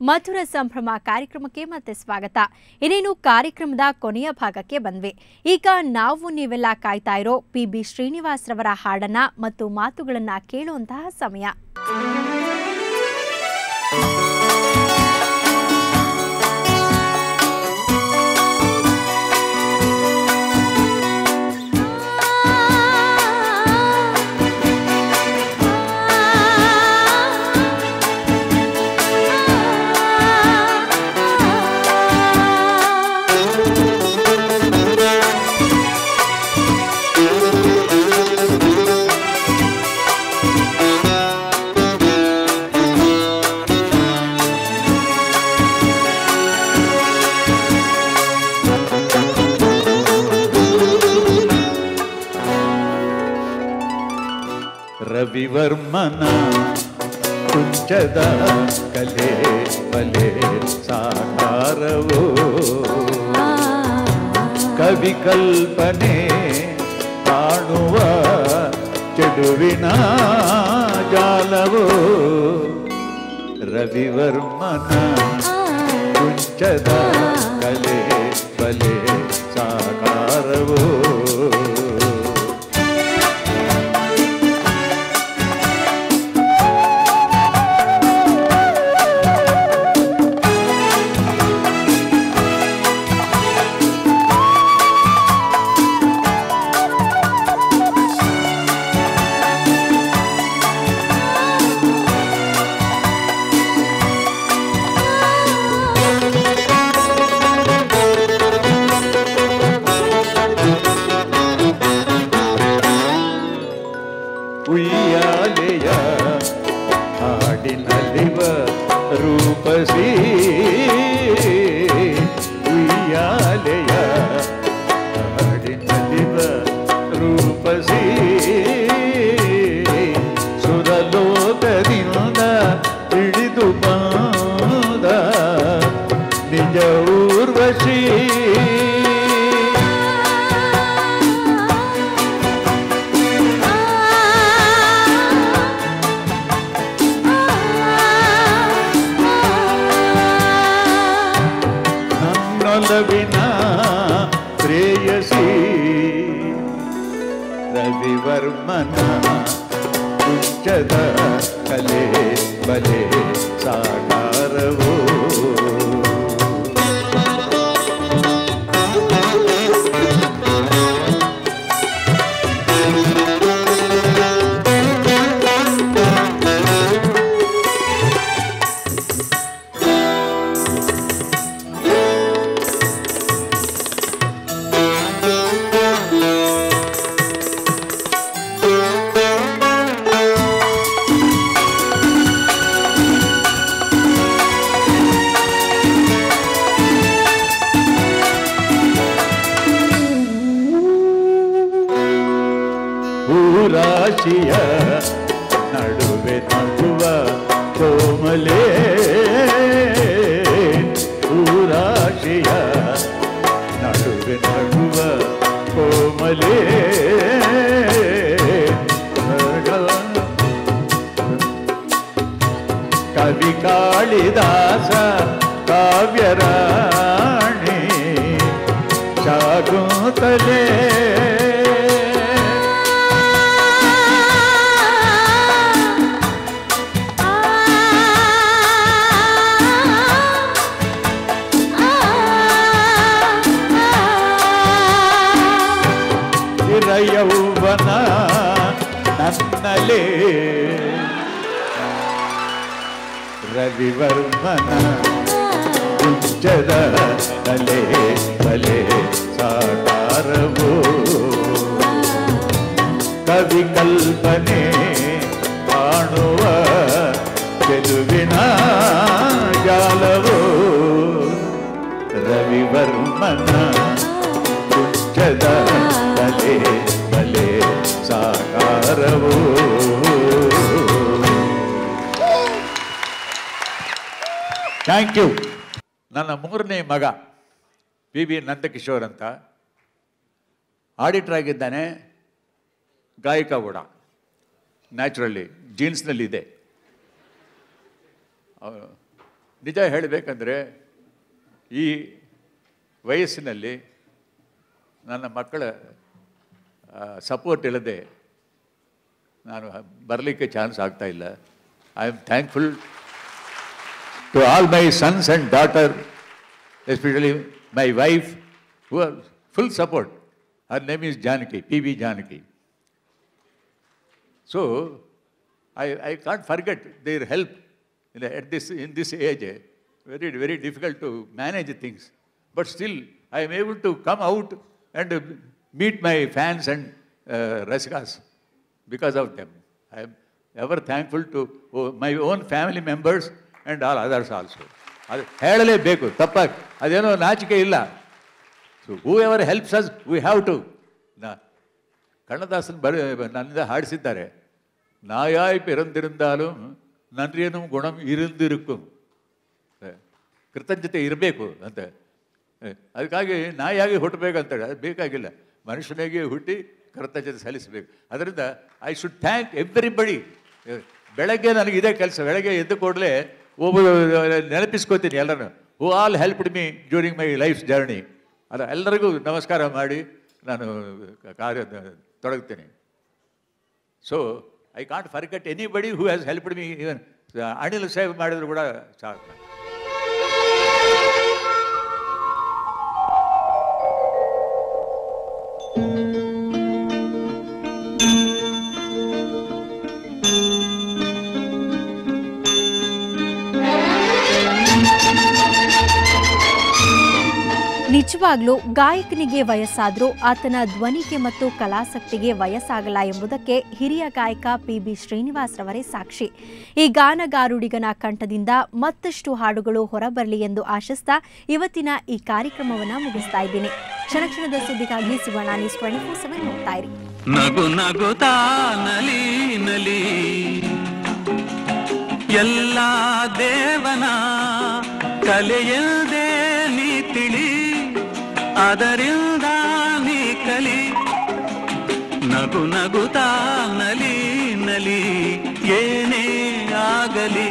ಮಧುರ ಸಂಭ್ರಮ ಕಾರ್ಯಕ್ರಮಕ್ಕೆ ಮತ್ತೆ ಸ್ವಾಗತ. ಇನ್ನೇನು ಕಾರ್ಯಕ್ರಮದ ಕೊನೆಯ ಭಾಗಕ್ಕೆ ಬಂದ್ವಿ. ಈಗ ನಾವು ನೀವೆಲ್ಲ ಕಾಯ್ತಾ ಇರೋ ಪಿ.ಬಿ. ಶ್ರೀನಿವಾಸ್ ರವರ ಹಾಡನ್ನ ಮತ್ತು ಮಾತುಗಳನ್ನ ಕೇಳುವಂತಹ ಸಮಯ. ರವಿವರ್ಮನ ಕುಂಚದ ಕಲೆ ಬಲೆ ಸಾಕಾರವೋ ಕವಿ ಕಲ್ಪನೆ ಕಾಣುವ ಚೆಲುವಿನ ಜಾಲವೋ ರವಿವರ್ಮನ ಕುಂಚದ ಕಲೆ ಬಲೆ ಸಾಕಾರವೋ ಉಯ್ಯಾಲೆಯ ಹಾಡಿನಲ್ಲಿವ ರೂಪಸಿ ಉಯ್ಯಾಲೆಯ ಹಾಡಿನಲ್ಲಿವ ರೂಪಸಿ ಸುರಲೋಕದಿಂದ ತಿಳಿದು ಬಂದ ನಿಜ ಊರ್ವಶಿ ನನ್ನೊಲವಿನ ಪ್ರೇಯಸಿ ರವಿವರ್ಮನ ಕುಂಚದ ಕಲೆ ಬಲೆ ಸಾಕಾರವೋ ರಾಶಿಯ ನಡುವೆ ನಗುವ ಕೋಮಲೆ ರಾಶಿಯ ನಡುವೆ ನಗುವ ಕೋಮಲೆ ಕವಿ ಕಾಳಿದಾಸ ಕಾವ್ಯರಾಣಿ ಶಾಕುಂತಲೆ ಯೌವನ ನನ್ನಲೇ ರವಿವರ್ಮನ ಕುಂಚದ ಕಲೆ ಬಲೆ ಸಾಕಾರವೋ ಕವಿ ಕಲ್ಪನೆ ಕಾಣುವ ಚೆಲುವಿನ ಜಾಲವೋ ರವಿವರ್ಮನ ಕುಂಚದ ಕಲೆ ಬಲೆ ಸಾಕಾರವೋ. Thank you. ನನ್ನ ಮೂರನೇ ಮಗ ಪಿ.ಬಿ. ನಂದಕಿಶೋರ್ ಅಂತ ಆಡಿಟರ್ ಆಗಿದ್ದಾನೆ, ಗಾಯಕ ಕೂಡ ನ್ಯಾಚುರಲಿ ಜೀನ್ಸ್ನಲ್ಲಿದೆ. ನಿಜ ಹೇಳಬೇಕಂದ್ರೆ ಈ ವಯಸ್ಸಿನಲ್ಲಿ ನನ್ನ ಮಕ್ಕಳ ಸಪೋರ್ಟ್ ಇಲ್ಲದೆ ನಾನು ಬರಲಿಕ್ಕೆ ಚಾನ್ಸ್ ಆಗ್ತಾ ಇಲ್ಲ. I am thankful to all my sons and daughter, especially my wife, who are full support. Her name is Janaki, PB Janaki. So I can't forget their help in this age. Very, very difficult to manage things. But still, I am able to come out and meet my fans and Rasikas because of them. I am ever thankful to my own family members and all others also. ಅದು ಹೇಳಲೇಬೇಕು, ತಪ್ಪಾಗಿ ಅದೇನೋ ನಾಚಿಕೆ ಇಲ್ಲ. So whoever helps us, we have to. Kannadasan ನನ್ನಿಂದ ಹಾಡಿಸಿದ್ದಾರೆ, ನಾಯಾಯ್ ಪಿರಂದಿರಿಂದಾலும் ನನ್ರೇನು ಗುಣಂ ಇರಿಂದಿರುಕು, ಕೃತಜ್ಞತೆ ಇರಬೇಕು ಅಂತ. ಅದಕ್ಕಾಗಿ ನಾಯಿಯಾಗಿ ಹುಟ್ಟಬೇಕಂತೇಳಿ ಅದು ಬೇಕಾಗಿಲ್ಲ, ಮನುಷ್ಯನಾಗಿ ಹುಟ್ಟಿ ಕೃತಜ್ಞತೆ ಸಲ್ಲಿಸಬೇಕು. ಅದರಿಂದ ಐ ಶುಡ್ ಥ್ಯಾಂಕ್ ಎವ್ರಿಬಡಿ. ಬೆಳಗ್ಗೆ ನನಗೆ ಇದೇ ಕೆಲಸ, ಬೆಳಗ್ಗೆ ಎದ್ದು ಕೂಡಲೇ ನೆನಪಿಸ್ಕೋತೀನಿ ಎಲ್ಲರೂ, who all helped me during my life journey. ಅದು ಎಲ್ಲರಿಗೂ ನಮಸ್ಕಾರ ಮಾಡಿ ನಾನು ಕಾರ್ಯ ತೊಡಗ್ತೀನಿ. So I can't forget anybody who has helped me. Even ಅಣಿಲ್ ಸೇವ್ ಮಾಡಿದ್ರು ಕೂಡ ಸಾಕು. ನಿಜವಾಗ್ಲೂ ಗಾಯಕನಿಗೆ ವಯಸ್ಸಾದರೂ ಆತನ ಧ್ವನಿಗೆ ಮತ್ತು ಕಲಾಸಕ್ತಿಗೆ ವಯಸ್ಸಾಗಲ್ಲ ಎಂಬುದಕ್ಕೆ ಹಿರಿಯ ಗಾಯಕ PB ಶ್ರೀನಿವಾಸ್ ರವರೇ ಸಾಕ್ಷಿ. ಈ ಗಾನಗಾರುಡಿಗನ ಕಂಠದಿಂದ ಮತ್ತಷ್ಟು ಹಾಡುಗಳು ಹೊರಬರಲಿ ಎಂದು ಆಶಿಸ್ತಾ ಇವತ್ತಿನ ಈ ಕಾರ್ಯಕ್ರಮವನ್ನು ಮುಗಿಸ್ತಾ ಇದ್ದೀನಿ. ಕ್ಷಣದ ಸುದ್ದಿಗಾಗಿ ಸುವರ್ಣ ನ್ಯೂಸ್ 24/7 ನೋಡ್ತಾ ಇರಿ. ನಗು ನಗುತ್ತಾ ನಲಿ ನಲಿ ಎಲ್ಲ ದೇವನ ಕಲೆಯಲ್ದೇ ನೀ ತಿಳಿ, ಅದರಿಂದ ನೀ ಕಲಿ. ನಗು ನಗುತ್ತಾ ನಲಿ ನಲಿ ಏನೇ ಆಗಲಿ